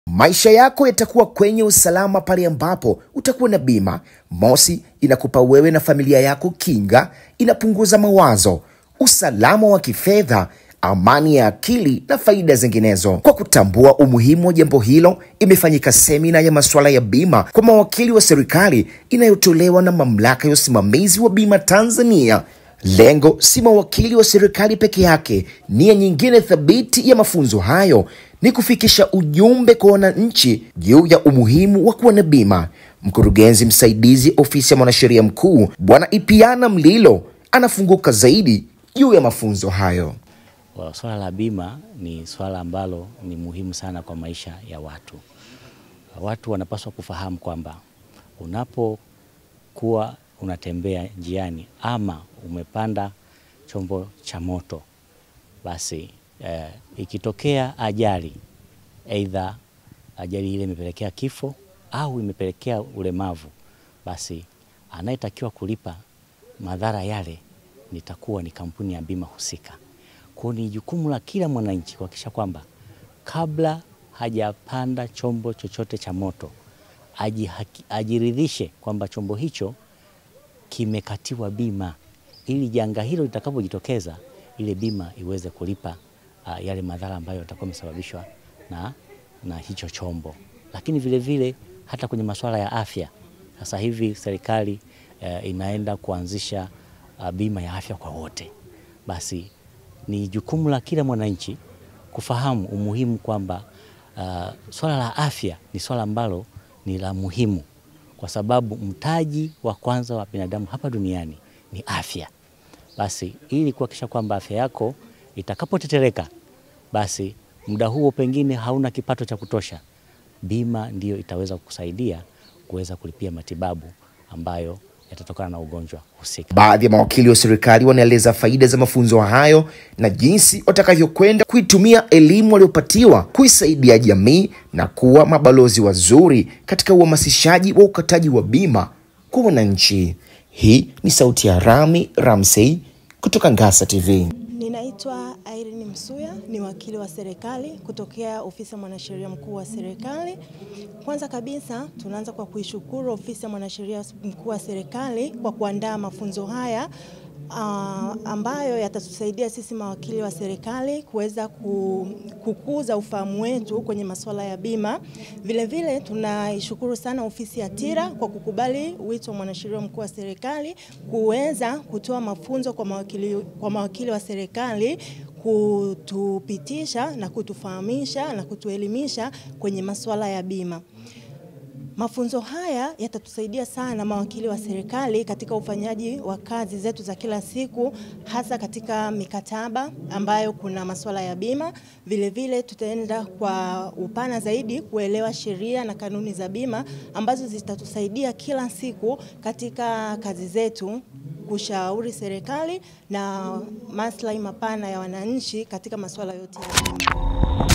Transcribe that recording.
Maisha yako yatakuwa kwenye usalama pale ambapo utakuwa na bima. Mosi, inakupa wewe na familia yako kinga, inapunguza mawazo, usalama wa kifedha, amani ya akili na faida zinginezo. Kwa kutambua umuhimu wa jambo hilo, imefanyika semina ya masuala ya bima kwa mawakili wa serikali inayotolewa na Mamlaka ya Usimamizi wa Bima Tanzania. Lengo si mawakili wa serikali peke yake. Nia nyingine thabiti ya mafunzo hayo ni kufikisha ujumbe kwa wananchi juu ya umuhimu wa kuwa na bima. Mkurugenzi msaidizi ofisi ya mwanasheria mkuu Bwana Ipiana Mlilo anafunguka zaidi juu ya mafunzo hayo. Swala la bima ni swala ambalo ni muhimu sana kwa maisha ya watu. Watu wanapaswa kufahamu kwamba unapokuwa unatembea njiani ama umepanda chombo cha moto, basi ikitokea ajali, aidha ajali ile imepelekea kifo au imepelekea ulemavu, basi anayetakiwa kulipa madhara yale nitakuwa ni kampuni ya bima husika. Kwa ni jukumu la kila mwananchi kuhakikisha kwamba kabla hajapanda chombo chochote cha moto ajiridhishe kwamba chombo hicho kimekatiwa bima, ili janga hilo litakapojitokeza ile bima iweze kulipa yale madhara ambayo yatakuwa yamesababishwa na hicho chombo. Lakini vile vile hata kwenye masuala ya afya, sasa hivi serikali inaenda kuanzisha bima ya afya kwa wote. Basi ni jukumu la kila mwananchi kufahamu umuhimu kwamba swala la afya ni swala ambalo ni la muhimu, kwa sababu mtaji wa kwanza wa binadamu hapa duniani ni afya. Basi ili kuhakikisha kwamba afya yako itakapotetereka, basi muda huo pengine hauna kipato cha kutosha, bima ndiyo itaweza kukusaidia kuweza kulipia matibabu ambayo yatatokana na ugonjwa husika. Baadhi ya mawakili wa serikali wanaeleza faida za mafunzo hayo na jinsi watakavyokwenda kuitumia elimu waliopatiwa kuisaidia jamii na kuwa mabalozi wazuri katika uhamasishaji wa ukataji wa bima kwa wananchi. Hii ni sauti ya Rami Ramsey kutoka Ngasa TV. Ninaitwa Irene Msuya, ni wakili wa serikali kutokea ofisi ya mwanasheria mkuu wa serikali. Kwanza kabisa tunaanza kwa kuishukuru ofisi ya mwanasheria mkuu wa serikali kwa kuandaa mafunzo haya ambayo yatatusaidia sisi mawakili wa serikali kuweza kukuza ufahamu wetu kwenye masuala ya bima. Vile vile tunaishukuru sana ofisi ya TIRA kwa kukubali wito wa mwanasheria mkuu wa serikali kuweza kutoa mafunzo kwa mawakili wa serikali, kutupitisha na kutufahamisha na kutuelimisha kwenye masuala ya bima. Mafunzo haya yatatusaidia sana mawakili wa serikali katika ufanyaji wa kazi zetu za kila siku, hasa katika mikataba ambayo kuna masuala ya bima. Vile vile tutaenda kwa upana zaidi kuelewa sheria na kanuni za bima ambazo zitatusaidia kila siku katika kazi zetu, kushauri serikali na maslahi mapana ya wananchi katika masuala yote ya bima.